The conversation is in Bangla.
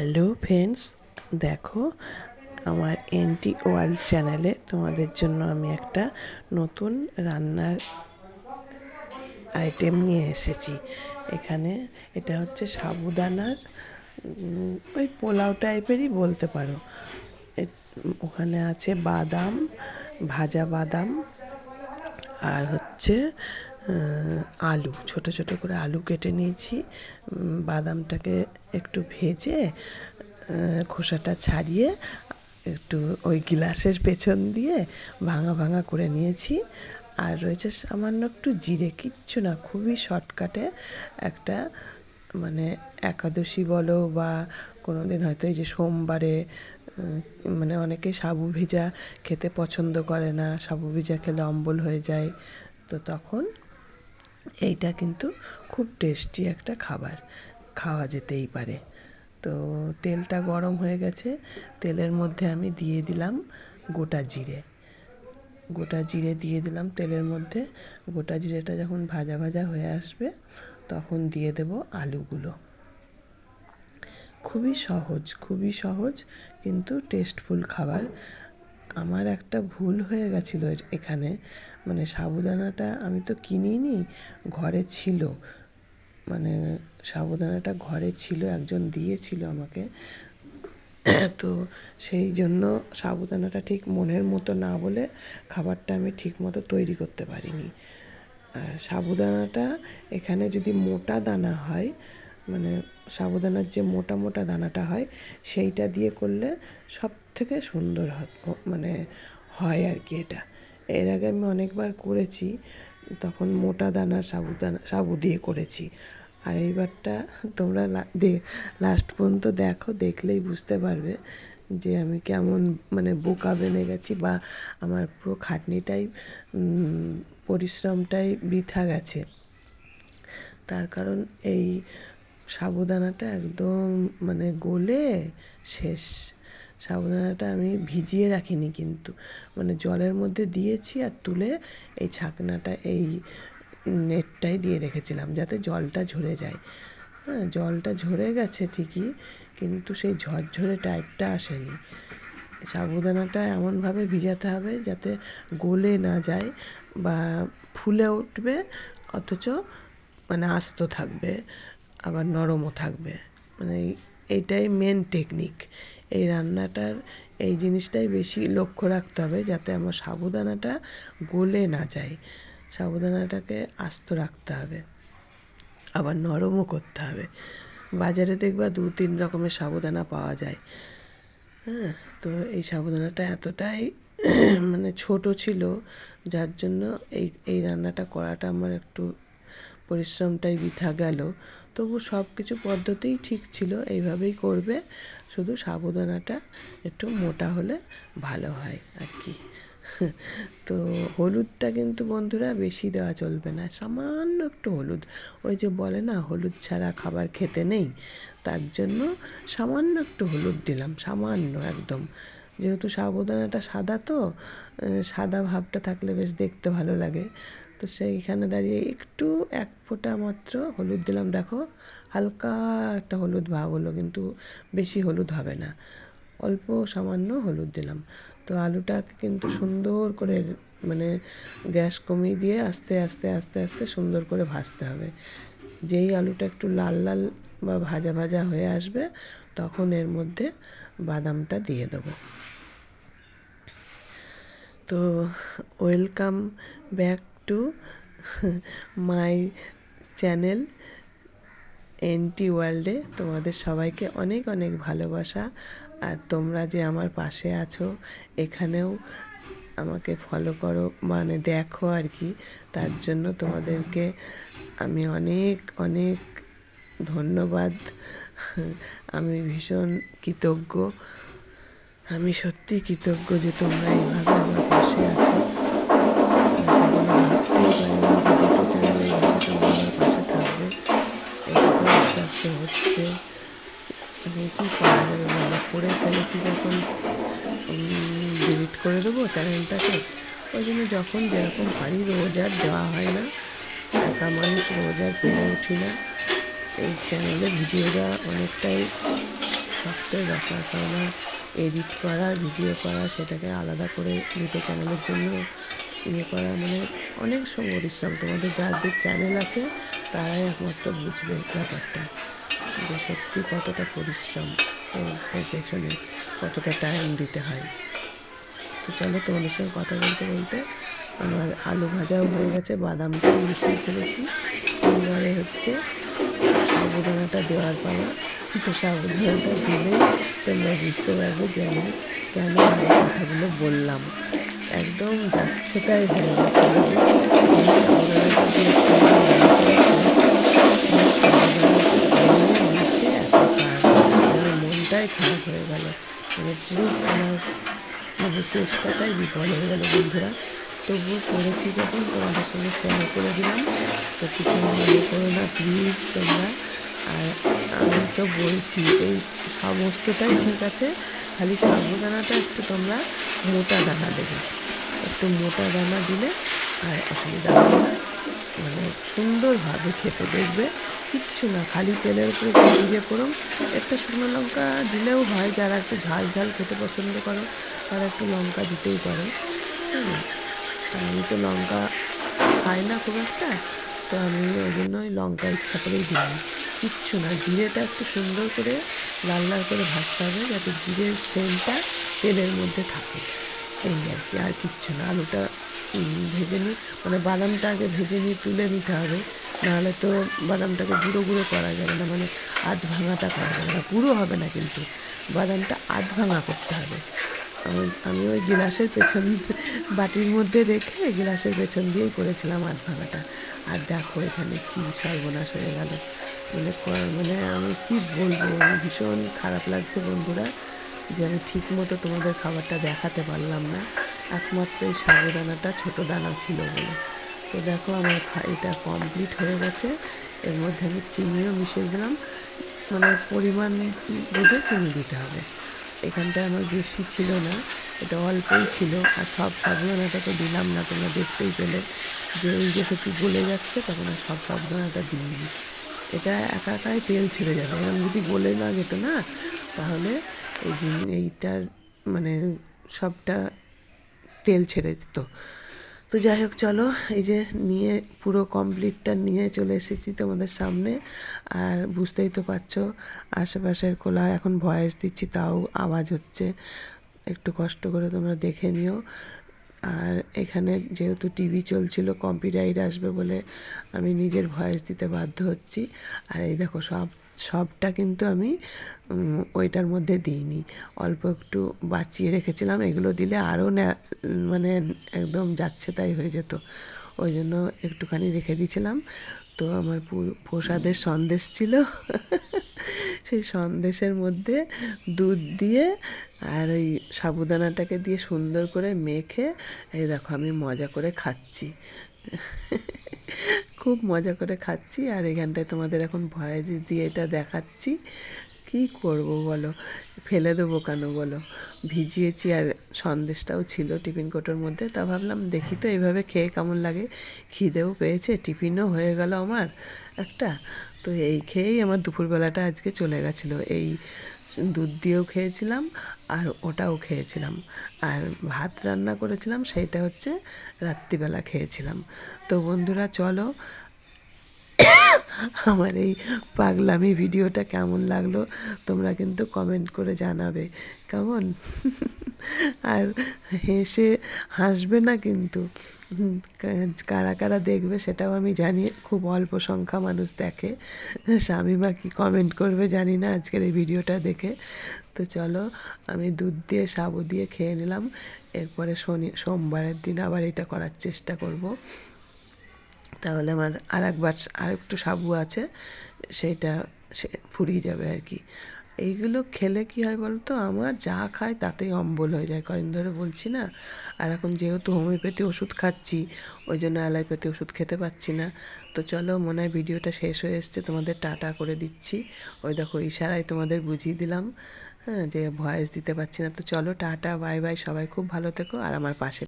হ্যালো ফ্রেন্ডস, দেখো আমার এনটি ওয়ার্ল্ড চ্যানেলে তোমাদের জন্য আমি একটা নতুন রান্নার আইটেম নিয়ে এসেছি। এখানে এটা হচ্ছে সাবুদানার ওই পোলাও টাইপেরই বলতে পারো। ওখানে আছে বাদাম, ভাজা বাদাম, আর হচ্ছে আলু, ছোট ছোট করে আলু কেটে নিয়েছি। বাদামটাকে একটু ভেজে খোসাটা ছাড়িয়ে একটু ওই গ্লাসের পেছন দিয়ে ভাঙা ভাঙা করে নিয়েছি। আর রয়েছে সামান্য একটু জিরে, কিচ্ছু না, খুবই শর্টকাটে একটা, মানে একাদশী বলো বা কোনো দিন হয়তো এই যে সোমবারে, মানে অনেকে সাবু ভিজা খেতে পছন্দ করে না, সাবু ভিজা খেলে অম্বল হয়ে যায়, তো তখন এইটা কিন্তু খুব টেস্টি একটা খাবার, খাওয়া যেতেই পারে। তো তেলটা গরম হয়ে গেছে, তেলের মধ্যে আমি দিয়ে দিলাম গোটা জিরে। গোটা জিরে দিয়ে দিলাম তেলের মধ্যে। গোটা জিরেটা যখন ভাজা ভাজা হয়ে আসবে তখন দিয়ে দেব আলুগুলো। খুবই সহজ কিন্তু টেস্টফুল খাবার। আমার একটা ভুল হয়ে গেছিলো এখানে, মানে সাবুদানাটা আমি তো কিনিনি, ঘরে ছিল, মানে সাবুদানাটা ঘরে ছিল, একজন দিয়েছিল আমাকে। তো সেই জন্য সাবুদানাটা ঠিক মনের মতো না বলে খাবারটা আমি ঠিক মতো তৈরি করতে পারিনি। সাবুদানাটা এখানে যদি মোটা দানা হয়, মানে সাবুদানার যে মোটা মোটা দানাটা হয়, সেইটা দিয়ে করলে সব থেকে সুন্দর মানে হয় আর কি। এটা এর আগে আমি অনেকবার করেছি, তখন মোটা দানার সাবু দিয়ে করেছি। আর এইবারটা তোমরা লাস্ট পর্যন্ত দেখো, দেখলেই বুঝতে পারবে যে আমি কেমন মানে বোকা বেনে গেছি, বা আমার পুরো খাটনিটাই পরিশ্রমটাই বৃথা গেছে। তার কারণ এই সাবুদানাটা একদম মানে গলে শেষ। সাবুদানাটা আমি ভিজিয়ে রাখিনি কিন্তু, মানে জলের মধ্যে দিয়েছি আর তুলে এই ছাকনাটা, এই নেটটাই দিয়ে রেখেছিলাম যাতে জলটা ঝরে যায়। হ্যাঁ, জলটা ঝরে গেছে ঠিকই, কিন্তু সেই ঝরঝরে টাইপটা আসেনি। সাবুদানাটা এমনভাবে ভিজাতে হবে যাতে গলে না যায় বা ফুলে উঠবে, অথচ মানে আস্ত থাকবে, আবার নরমও থাকবে। মানে এইটাই মেন টেকনিক এই রান্নাটার। এই জিনিসটাই বেশি লক্ষ্য রাখতে হবে যাতে আমার সাবুদানাটা গলে না যায়। সাবুদানাটাকে আস্ত রাখতে হবে, আবার নরমও করতে হবে। বাজারে দেখবা 2-3 রকমের সাবুদানা পাওয়া যায়। হ্যাঁ, তো এই সাবুদানাটা এতটাই মানে ছোট ছিল, যার জন্য এই রান্নাটা করাটা আমার একটু পরিশ্রমটাই বৃথা গেল। তবু সব কিছু পদ্ধতিই ঠিক ছিল, এইভাবেই করবে, শুধু সাবুদানাটা একটু মোটা হলে ভালো হয় আর কি। তো হলুদটা কিন্তু বন্ধুরা বেশি দেওয়া চলবে না, সামান্য একটু হলুদ। ওই যে বলে না, হলুদ ছাড়া খাবার খেতে নেই, তার জন্য সামান্য একটু হলুদ দিলাম, সামান্য একদম। যেহেতু সাবুদানাটা সাদা, তো সাদা ভাবটা থাকলে বেশ দেখতে ভালো লাগে। তো সেইখানে দাঁড়িয়ে একটু 1 ফোঁটা মাত্র হলুদ দিলাম। দেখো, হালকা একটা হলুদ ভাব হলো, কিন্তু বেশি হলুদ হবে না, অল্প সামান্য হলুদ দিলাম। তো আলুটাকে কিন্তু সুন্দর করে, মানে গ্যাস কমিয়ে দিয়ে আস্তে আস্তে আস্তে আস্তে সুন্দর করে ভাজতে হবে। যেই আলুটা একটু লাল লাল বা ভাজা ভাজা হয়ে আসবে, তখন এর মধ্যে বাদামটা দিয়ে দেবো। তো welcome back to my channel NT ওয়ার্ল্ডে। তোমাদের সবাইকে অনেক অনেক ভালোবাসা। আর তোমরা যে আমার পাশে আছো, এখানেও আমাকে ফলো করো, মানে দেখো আর কি, তার জন্য তোমাদেরকে আমি অনেক অনেক ধন্যবাদ। আমি ভীষণ কৃতজ্ঞ, আমি সত্যি কৃতজ্ঞ যে তোমরা এইভাবে আমার পাশে আছো। কখনো ভাবতেই পারিনি যে দুটো চ্যানেলে এইভাবে তোমরা আমার পাশে থাকবে। এইভাবে আস্তে আস্তে হচ্ছে, মানে কী করা যাবে বলো, করে ফেলেছি যখন ডিলিট করে দেবো চ্যানেলটাকে। ওই জন্য যখন যেরকম পারি, রোজ আর দেওয়া হয় না, একা মানুষ রোজ আর পেরে উঠি না। এই চ্যানেলে ভিডিও দেওয়া অনেকটাই শক্তের ব্যাপার, কেননা এডিট করা, ভিডিও করা, সেটাকে আলাদা করে দুটো চ্যানেলের জন্য ইয়ে করা, মানে অনেক পরিশ্রম। তোমাদের যাদের চ্যানেল আছে তারাই একমাত্র বুঝবে ব্যাপারটা, যে সত্যি কতটা পরিশ্রম এর পেছনে, কতটা টাইম দিতে হয়। তো চলো, তোমাদের সঙ্গে কথা বলতে বলতে আমার আলু ভাজাও হয়ে গেছে, বাদামটাও মিশিয়ে ফেলেছি। এবারে হচ্ছে সাবুদানাটা দেওয়ার পালা। তো সাবুদানাটা দিলেই তোমরা বুঝতে পারবে যে আমি কেন এই কথাগুলো বললাম। একদম যাচ্ছে তাই হয়ে গেছে, সাবুদানাটা দিয়ে মিশে আমার মনটাই খারাপ হয়ে গেল, মানে পুরো আমার চেষ্টাটাই বিফল হয়ে গেল বন্ধুরা। তবুও করেছি যখন তোমাদের সঙ্গে শেয়ার করে দিলাম, তো কিছু মনে করো না প্লিজ তোমরা। আর আমি তো বলছি এই সমস্তটাই ঠিক আছে, খালি সাবুদানাটা একটু তোমরা মোটা দানা দেবে, একটু মোটা দানা দিলে আর অসুবিধা হবে না, মানে সুন্দরভাবে খেতে দেখবে। কিচ্ছু না, খালি তেলের উপরে জিরে ফোড়ন, একটা শুকনো লঙ্কা দিলেও হয়, যারা একটু ঝাল ঝাল খেতে পছন্দ করো তারা একটু লঙ্কা দিতেই পারো। আমি তো লঙ্কা খাই না খুব একটা, তো আমি ওই জন্যই লঙ্কা ইচ্ছা করেই দিলাম। কিচ্ছু না, জিরেটা একটু সুন্দর করে লাল লাল করে ভাজতে হবে, যাতে জিরের সেন্টটা তেলের মধ্যে থাকে, এই আর কি, আর কিচ্ছু না। আলুটা ভেজে নিই, মানে বাদামটা আগে ভেজে নিয়ে তুলে নিতে হবে, নাহলে তো বাদামটাকে গুঁড়ো গুঁড়ো করা যাবে না, মানে আধ ভাঙাটা করা যাবে না, গুঁড়ো হবে না কিন্তু বাদামটা আধ ভাঙা করতে হবে। আমি ওই গিলাসের পেছন বাটির মধ্যে রেখে গিলাসের পেছন দিয়েই করেছিলাম আধ ভাঙাটা। আর দেখো এখানে কী সর্বনাশ হয়ে গেল, মানে আমি কি বলবো, ভীষণ খারাপ লাগছে বন্ধুরা যে আমি ঠিক মতো তোমাদের খাবারটা দেখাতে পারলাম না, একমাত্র এই সাবুদানাটা ছোটো দানা ছিল বলে। তো দেখো আমার এটা কমপ্লিট হয়ে গেছে, এর মধ্যে আমি চিনিও মিশিয়ে দিলাম, মানে পরিমাণ বুঝে চিনি দিতে হবে। এখানটায় আমার বেশি ছিল না, এটা অল্পই ছিল, আর সব সাবুদানাটা তো দিলাম না, তোমরা দেখতেই পেলে যে ওই দেখেছি গলে যাচ্ছে, তখন আর সব সাবুদানাটা দিইনি। এটা একা একাই তেল ছেড়ে যাবে, এরকম যদি গলে না যেত না তাহলে এইটার মানে সবটা তেল ছেড়ে যেত। তো যাই হোক, চলো এই যে নিয়ে পুরো কমপ্লিটটা নিয়ে চলে এসেছি তোমাদের সামনে। আর বুঝতেই তো পারছো আশেপাশের কোলা, এখন ভয়েস দিচ্ছি তাও আওয়াজ হচ্ছে, একটু কষ্ট করে তোমরা দেখে নিও। আর এখানে যেহেতু টিভি চলছিল, কপিরাইট আসবে বলে আমি নিজের ভয়েস দিতে বাধ্য হচ্ছি। আর এই দেখো সবটা কিন্তু আমি ওইটার মধ্যে দিইনি, অল্প একটু বাঁচিয়ে রেখেছিলাম, এগুলো দিলে আরও মানে একদম যাচ্ছে তাই হয়ে যেত, ওই জন্য একটুখানি রেখে দিয়েছিলাম। তো আমার প্রসাদের সন্দেশ ছিল সেই সন্দেশের মধ্যে দুধ দিয়ে আর ওই সাবুদানাটাকে দিয়ে সুন্দর করে মেখে এই দেখো আমি মজা করে খাচ্ছি খুব মজা করে খাচ্ছি। আর এখানটায় তোমাদের এখন ভয়েস দিয়ে এটা দেখাচ্ছি। কী করব বলো, ফেলে দেবো কেন বলো, ভিজিয়েছি আর সন্দেশটাও ছিল টিফিন কোটোর মধ্যে, তা ভাবলাম দেখি তো এইভাবে খেয়ে কেমন লাগে। খিদেও পেয়েছে, টিফিনও হয়ে গেল আমার একটা। তো এই খেয়েই আমার দুপুরবেলাটা আজকে চলে গেছিলো, এই দুধ দিয়েও খেয়েছিলাম আর ওটাও খেয়েছিলাম, আর ভাত রান্না করেছিলাম সেইটা হচ্ছে রাত্রিবেলা খেয়েছিলাম। তো বন্ধুরা চলো, আমার এই পাগলামি ভিডিওটা কেমন লাগলো তোমরা কিন্তু কমেন্ট করে জানাবে কেমন। আর হাসবে না কিন্তু, কারা কারা দেখবে সেটাও আমি জানি, খুব অল্প সংখ্যা মানুষ দেখে, শামিমা কি কমেন্ট করবে জানি না আজকের এই ভিডিওটা দেখে। তো চলো, আমি দুধ দিয়ে সাবু দিয়ে খেয়ে নিলাম, এরপরে সোমবারের দিন আবার এটা করার চেষ্টা করব, তাহলে আমার আর একটু সাবু আছে, সেইটা ফুরিয়ে যাবে আর কি। এইগুলো খেলে কী হয় বলো তো, আমার যা খায় তাতেই অম্বল হয়ে যায়, কদিন ধরে বলছি না। আর এখন যেহেতু হোমিওপ্যাথি ওষুধ খাচ্ছি, ওই জন্য অ্যালোপ্যাথি ওষুধ খেতে পাচ্ছি না। তো চলো, মনে হয় ভিডিওটা শেষ হয়ে এসছে, তোমাদের টাটা করে দিচ্ছি। ওই দেখো ইশারায় তোমাদের বুঝিয়ে দিলাম, হ্যাঁ, যে ভয়েস দিতে পারছি না। তো চলো টাটা, বাই বাই, সবাই খুব ভালো থেকো আর আমার পাশে